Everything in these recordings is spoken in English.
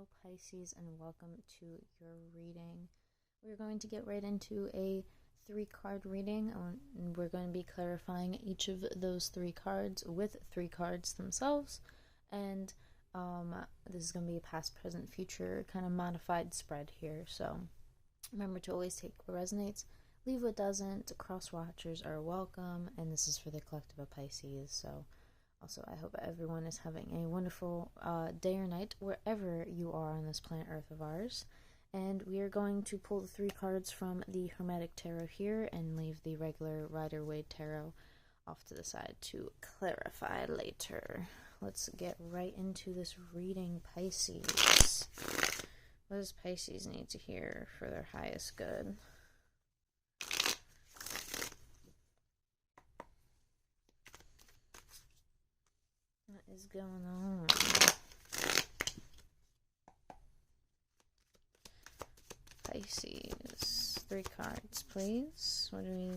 Hello, Pisces, and welcome to your reading. We're going to get right into a 3-card reading, and we're going to be clarifying each of those 3 cards with 3 cards themselves. And this is going to be a past, present, future kind of modified spread here. So remember to always take what resonates, leave what doesn't. Cross watchers are welcome, and this is for the collective of Pisces. So also, I hope everyone is having a wonderful day or night wherever you are on this planet Earth of ours. And we are going to pull the 3 cards from the Hermetic Tarot here and leave the regular Rider-Waite Tarot off to the side to clarify later. Let's get right into this reading, Pisces. What does Pisces need to hear for their highest good? What is going on? Pisces. 3 cards, please. What do we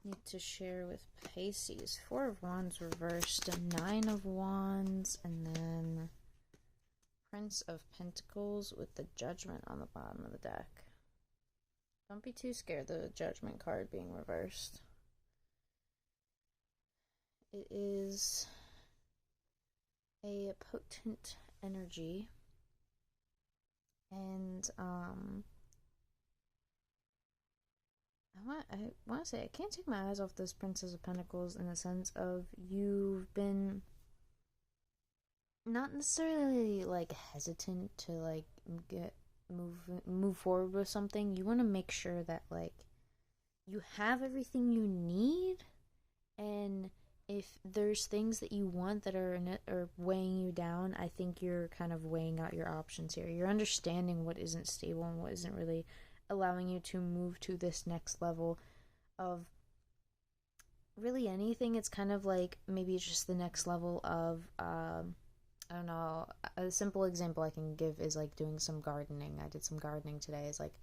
need to share with Pisces? 4 of Wands reversed, 9 of Wands, and then Prince of Pentacles with the Judgment on the bottom of the deck. Don't be too scared of the Judgment card being reversed. It is a potent energy, and I want to say I can't take my eyes off this Princess of Pentacles in the sense of you've been not necessarily like hesitant to like move forward with something. You want to make sure that like you have everything you need, and if there's things that you want that are weighing you down, I think you're kind of weighing out your options here. You're understanding what isn't stable and what isn't really allowing you to move to this next level of really anything. It's kind of like maybe it's just the next level of, I don't know, a simple example I can give is like doing some gardening. I did some gardening today. It's like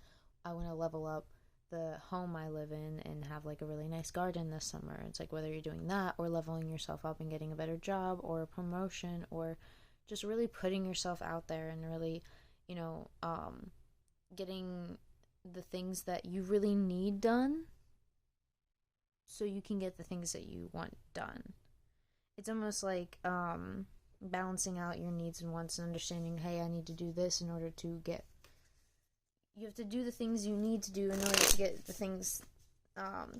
I want to level up the home I live in and have like a really nice garden this summer. It's like whether you're doing that or leveling yourself up and getting a better job or a promotion or just really putting yourself out there and really, getting the things that you really need done so you can get the things that you want done. It's almost like balancing out your needs and wants and understanding, hey, I need to do this in order to get. You have to do the things you need to do in order to get the things,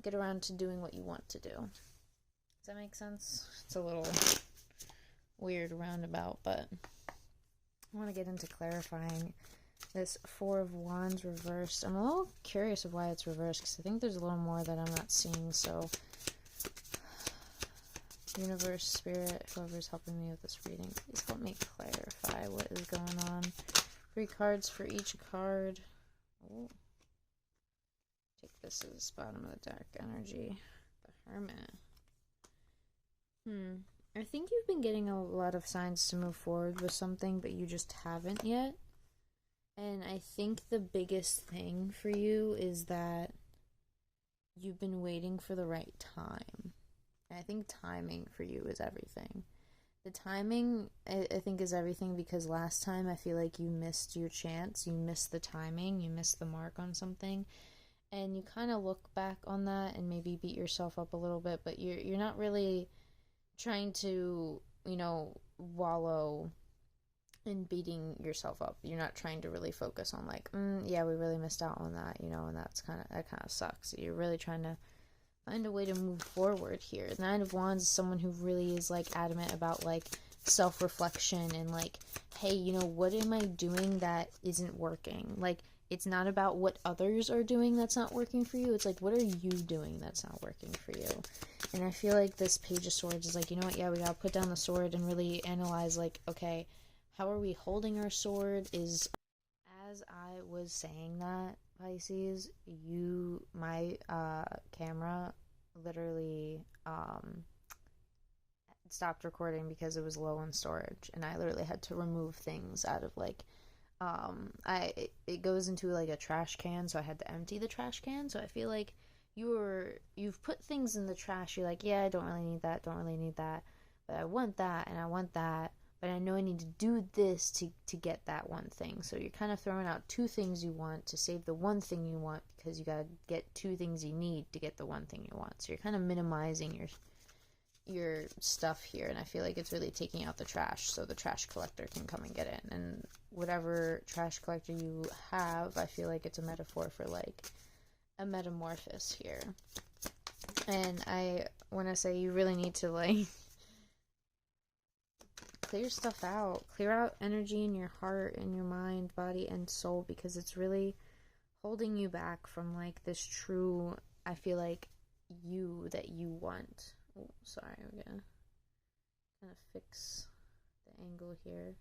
get around to doing what you want to do. Does that make sense? It's a little weird roundabout, but I want to get into clarifying this 4 of Wands reversed. I'm a little curious of why it's reversed, because I think there's a little more that I'm not seeing, so Universe, Spirit, whoever's helping me with this reading, please help me clarify what is going on. 3 cards for each card. Ooh. Take this as bottom of the deck energy. The Hermit. I think you've been getting a lot of signs to move forward with something, but you just haven't yet. And I think the biggest thing for you is that you've been waiting for the right time. And I think timing for you is everything. The timing, I think, is everything, because last time I feel like you missed your chance. You missed the timing. You missed the mark on something. And you kind of look back on that and maybe beat yourself up a little bit. But you're not really trying to, wallow in beating yourself up. You're not trying to really focus on like, yeah, we really missed out on that, and that kind of sucks. You're really trying to find a way to move forward here. The 9 of Wands is someone who really is like adamant about like self-reflection and like, hey, what am I doing that isn't working? Like, it's not about what others are doing that's not working for you. It's like, what are you doing that's not working for you? And I feel like this Page of Swords is like, you know what, yeah, we gotta put down the sword and really analyze like, okay, how are we holding our sword? Is, as I was saying that, Pisces, my camera literally stopped recording because it was low on storage, and I literally had to remove things out of like it goes into like a trash can, so I had to empty the trash can. So I feel like you've put things in the trash. You're like, yeah, I don't really need that, but I want that and I want that, but I know I need to do this to get that one thing. So you're kind of throwing out two things you want to save the one thing you want, because you got to get two things you need to get the one thing you want. So you're kind of minimizing your stuff here, and I feel like it's really taking out the trash so the trash collector can come and get it. And whatever trash collector you have, I feel like it's a metaphor for like a metamorphosis here. And when I say you really need to like clear stuff out, clear out energy in your heart and your mind, body, and soul, because it's really holding you back from like this true, I feel like, you that you want. Oh, sorry, I'm gonna kind of fix the angle here.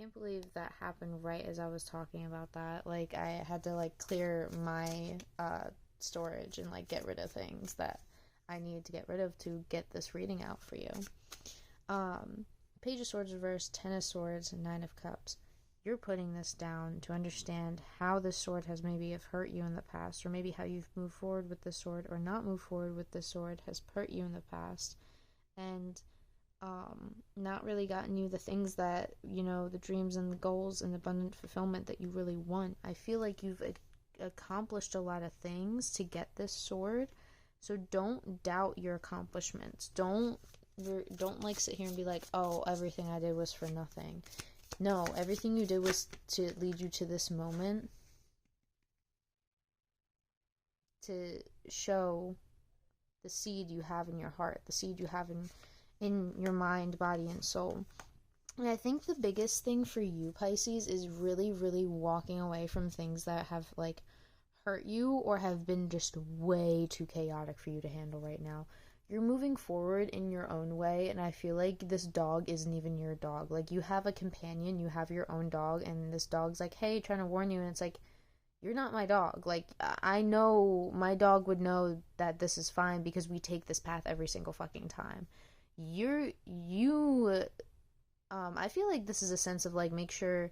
Can't believe that happened right as I was talking about that. Like, I had to like clear my storage and like get rid of things that I needed to get rid of to get this reading out for you. Page of Swords reversed, Ten of Swords, and Nine of Cups. You're putting this down to understand how this sword has maybe have hurt you in the past, or maybe how you've moved forward with this sword or not moved forward with this sword has hurt you in the past, and not really gotten you the things that, you know, the dreams and the goals and abundant fulfillment that you really want. I feel like you've accomplished a lot of things to get this sword, so don't doubt your accomplishments. Don't like sit here and be like, oh, everything I did was for nothing. No, everything you did was to lead you to this moment, to show the seed you have in your heart, the seed you have in your mind, body, and soul. And I think the biggest thing for you, Pisces, is really, really walking away from things that have like hurt you or have been just way too chaotic for you to handle right now. You're moving forward in your own way, and I feel like this dog isn't even your dog. Like, you have a companion, you have your own dog, and this dog's like, hey, trying to warn you, and it's like, you're not my dog. Like, I know my dog would know that this is fine because we take this path every single fucking time. I feel like this is a sense of like, make sure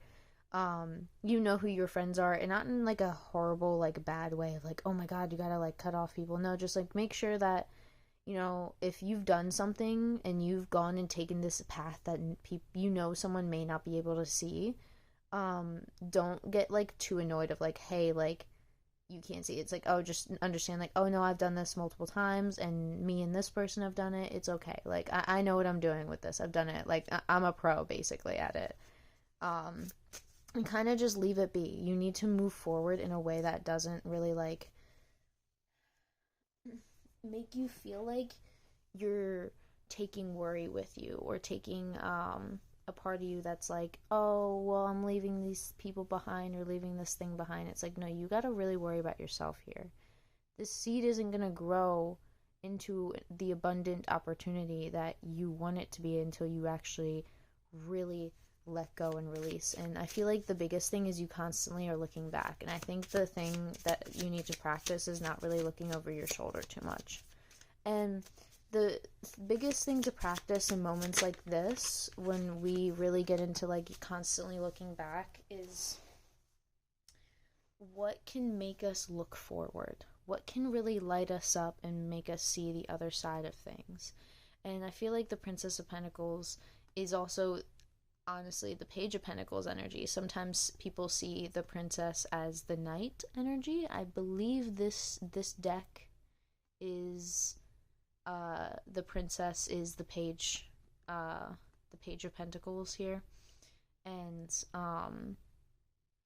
you know who your friends are, and not in like a horrible, like bad way of like, oh my god, you gotta like cut off people. No, just like make sure that, you know, if you've done something and you've gone and taken this path that you know someone may not be able to see, don't get like too annoyed of like, hey, like, you can't see. It's like, oh, just understand like, oh no, I've done this multiple times and me and this person have done it. It's okay. Like, I know what I'm doing with this. I've done it. Like, I'm a pro basically at it. And kind of just leave it be. You need to move forward in a way that doesn't really like make you feel like you're taking worry with you, or taking a part of you that's like, oh, well, I'm leaving these people behind or leaving this thing behind. It's like, no, you got to really worry about yourself here. This seed isn't going to grow into the abundant opportunity that you want it to be until you actually really let go and release. And I feel like the biggest thing is you constantly are looking back. And I think the thing that you need to practice is not really looking over your shoulder too much. And the biggest thing to practice in moments like this, when we really get into like constantly looking back, is what can make us look forward? What can really light us up and make us see the other side of things? And I feel like the Princess of Pentacles is also, honestly, the Page of Pentacles energy. Sometimes people see the princess as the knight energy. I believe this deck is the princess is the page of Pentacles here. And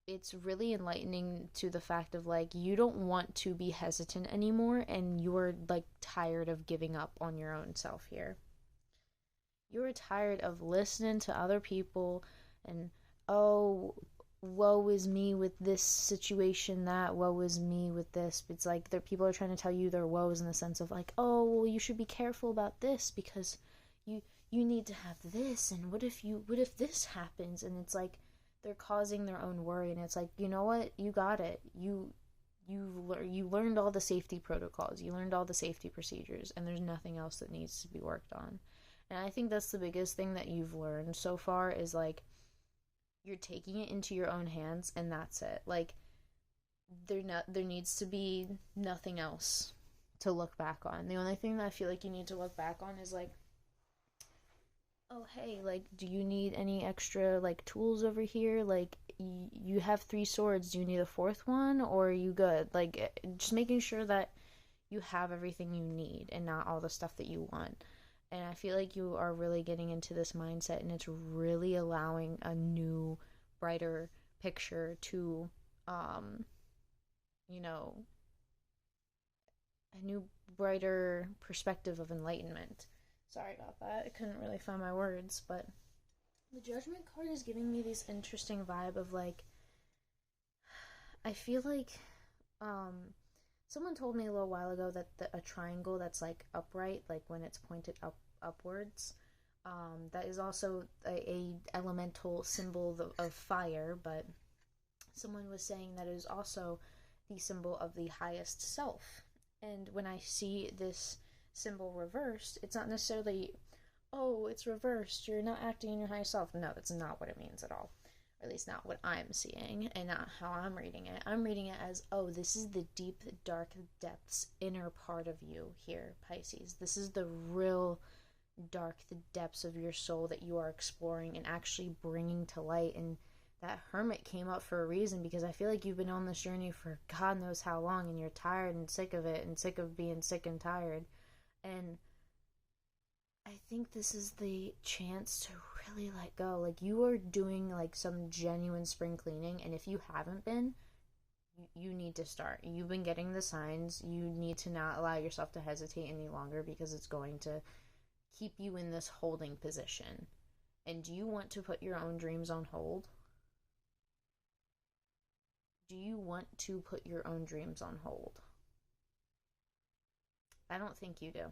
it's really enlightening to the fact of like, you don't want to be hesitant anymore, and you're like tired of giving up on your own self here. You're tired of listening to other people and, oh, woe is me with this situation, that woe is me with this. It's like people are trying to tell you their woes in the sense of like, oh, well, you should be careful about this because you need to have this, and what if this happens? And it's like they're causing their own worry. And it's like, you know what, you got it. You learned all the safety protocols, you learned all the safety procedures, and there's nothing else that needs to be worked on. And I think that's the biggest thing that you've learned so far, is like, you're taking it into your own hands, and that's it. Like, there needs to be nothing else to look back on. The only thing that I feel like you need to look back on is like oh, hey, like, do you need any extra, like, tools over here? Like, you have three swords. Do you need a fourth one, or are you good? Like, just making sure that you have everything you need and not all the stuff that you want. And I feel like you are really getting into this mindset, and it's really allowing a new, brighter picture to, um, you know, a new, brighter perspective of enlightenment. Sorry about that. I couldn't really find my words, but the Judgment card is giving me this interesting vibe of like, I feel like, um, someone told me a little while ago that a triangle that's like upright, like when it's pointed upwards, that is also a elemental symbol of fire. But someone was saying that it is also the symbol of the highest self. And when I see this symbol reversed, it's not necessarily, oh, it's reversed, you're not acting in your highest self. No, that's not what it means at all. Or at least not what I'm seeing and not how I'm reading it. I'm reading it as, oh, this is the deep, dark depths, inner part of you here, Pisces. This is the real dark, the depths of your soul that you are exploring and actually bringing to light. And that hermit came up for a reason, because I feel like you've been on this journey for God knows how long, and you're tired and sick of it and sick of being sick and tired. And I think this is the chance to really let go. Like, you are doing like some genuine spring cleaning, and if you haven't been, you need to start. You've been getting the signs. You need to not allow yourself to hesitate any longer, because it's going to keep you in this holding position. And do you want to put your own dreams on hold? Do you want to put your own dreams on hold? I don't think you do.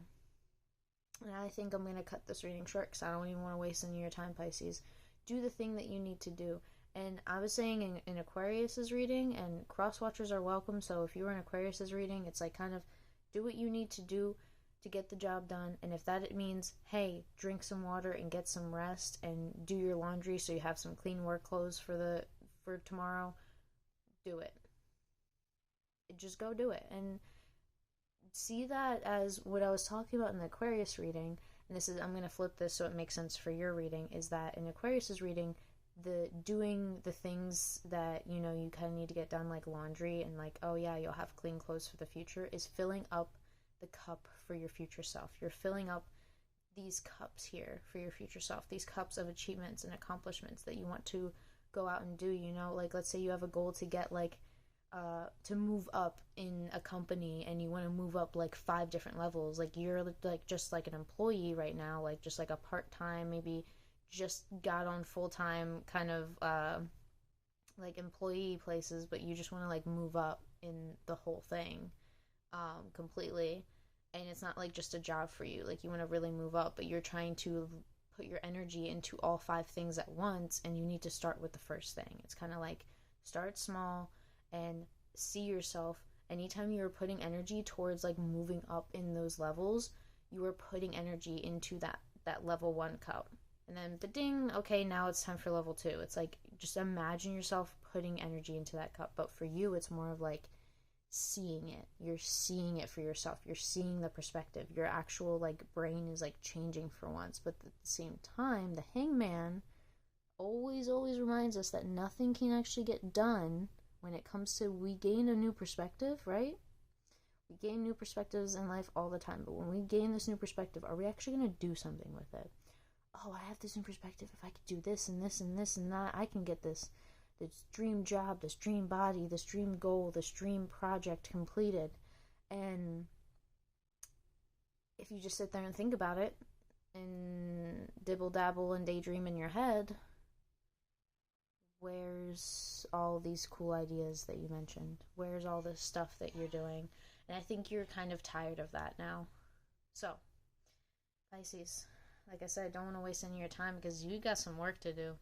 And I think I'm going to cut this reading short because I don't even want to waste any of your time, Pisces. Do the thing that you need to do. And I was saying in Aquarius's reading, and cross watchers are welcome, so if you were in Aquarius's reading, it's like kind of do what you need to do to get the job done. And if that means, hey, drink some water and get some rest and do your laundry so you have some clean work clothes for tomorrow, do it. Just go do it. And see that as what I was talking about in the Aquarius reading. And this is, I'm going to flip this so it makes sense for your reading, is that in Aquarius's reading, the doing the things that you know you kind of need to get done, like laundry, and like, oh yeah, you'll have clean clothes for the future, is filling up the cup for your future self. You're filling up these cups here for your future self, these cups of achievements and accomplishments that you want to go out and do. You know, like, let's say you have a goal to get like to move up in a company, and you want to move up like 5 different levels. Like, you're like just like an employee right now, like just like a part-time, maybe just got on full-time kind of like employee places, but you just want to like move up in the whole thing completely. And it's not like just a job for you, like you want to really move up, but you're trying to put your energy into all 5 things at once, and you need to start with the first thing. It's kind of like start small and see yourself. Anytime you're putting energy towards like moving up in those levels, you are putting energy into that level 1 cup. And then the ding, okay, now it's time for level 2. It's like, just imagine yourself putting energy into that cup. But for you, it's more of like seeing it. You're seeing it for yourself. You're seeing the perspective. Your actual like brain is like changing for once. But at the same time, the hangman always reminds us that nothing can actually get done when it comes to, we gain a new perspective, right? We gain new perspectives in life all the time, but when we gain this new perspective, are we actually going to do something with it? Oh, I have this new perspective. If I could do this and this and this and that, I can get this dream job, this dream body, this dream goal, this dream project completed. And if you just sit there and think about it and dibble dabble and daydream in your head, where's all these cool ideas that you mentioned? Where's all this stuff that you're doing? And I think you're kind of tired of that now. So, Pisces, like I said, I don't want to waste any of your time because you got some work to do.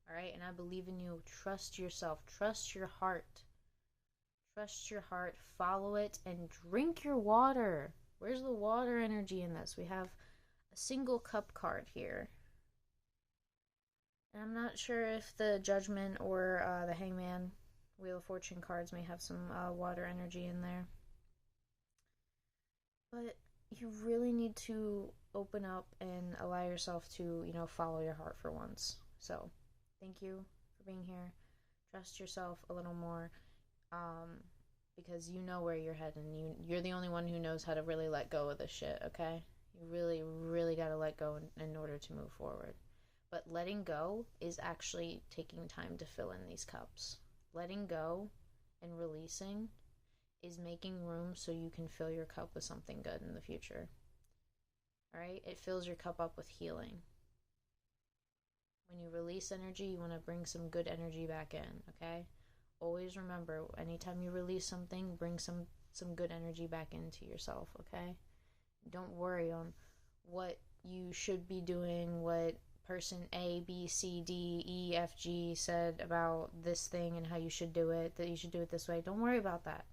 All right? And I believe in you. Trust yourself. Trust your heart. Trust your heart. Follow it and drink your water. Where's the water energy in this? We have a single cup card here. And I'm not sure if the Judgment or the Hangman Wheel of Fortune cards may have some water energy in there. But you really need to open up and allow yourself to, follow your heart for once. So, thank you for being here. Trust yourself a little more, um, because you know where you're heading. You're the only one who knows how to really let go of this shit, okay? You really, really gotta let go in order to move forward. But letting go is actually taking time to fill in these cups. Letting go and releasing is making room so you can fill your cup with something good in the future. All right? It fills your cup up with healing. When you release energy, you want to bring some good energy back in, okay? Always remember, anytime you release something, bring some good energy back into yourself, okay? Don't worry on what you should be doing, what person A, B, C, D, E, F, G said about this thing and how you should do it, that you should do it this way. Don't worry about that.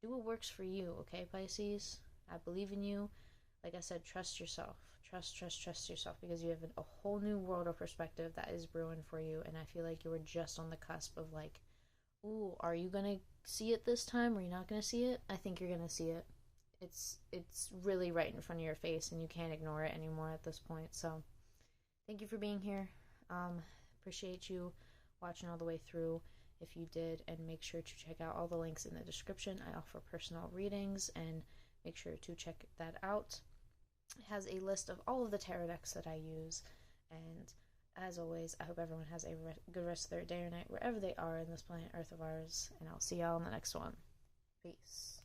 Do what works for you, okay, Pisces? I believe in you. Like I said, trust yourself. Trust yourself, because you have a whole new world of perspective that is brewing for you. And I feel like you were just on the cusp of like, ooh, are you gonna see it this time? Or are you not gonna see it? I think you're gonna see it. It's really right in front of your face, and you can't ignore it anymore at this point. So, thank you for being here. Appreciate you watching all the way through. If you did, and make sure to check out all the links in the description. I offer personal readings, and make sure to check that out. It has a list of all of the tarot decks that I use. And as always, I hope everyone has a good rest of their day or night wherever they are in this planet Earth of ours. And I'll see y'all in the next one. Peace.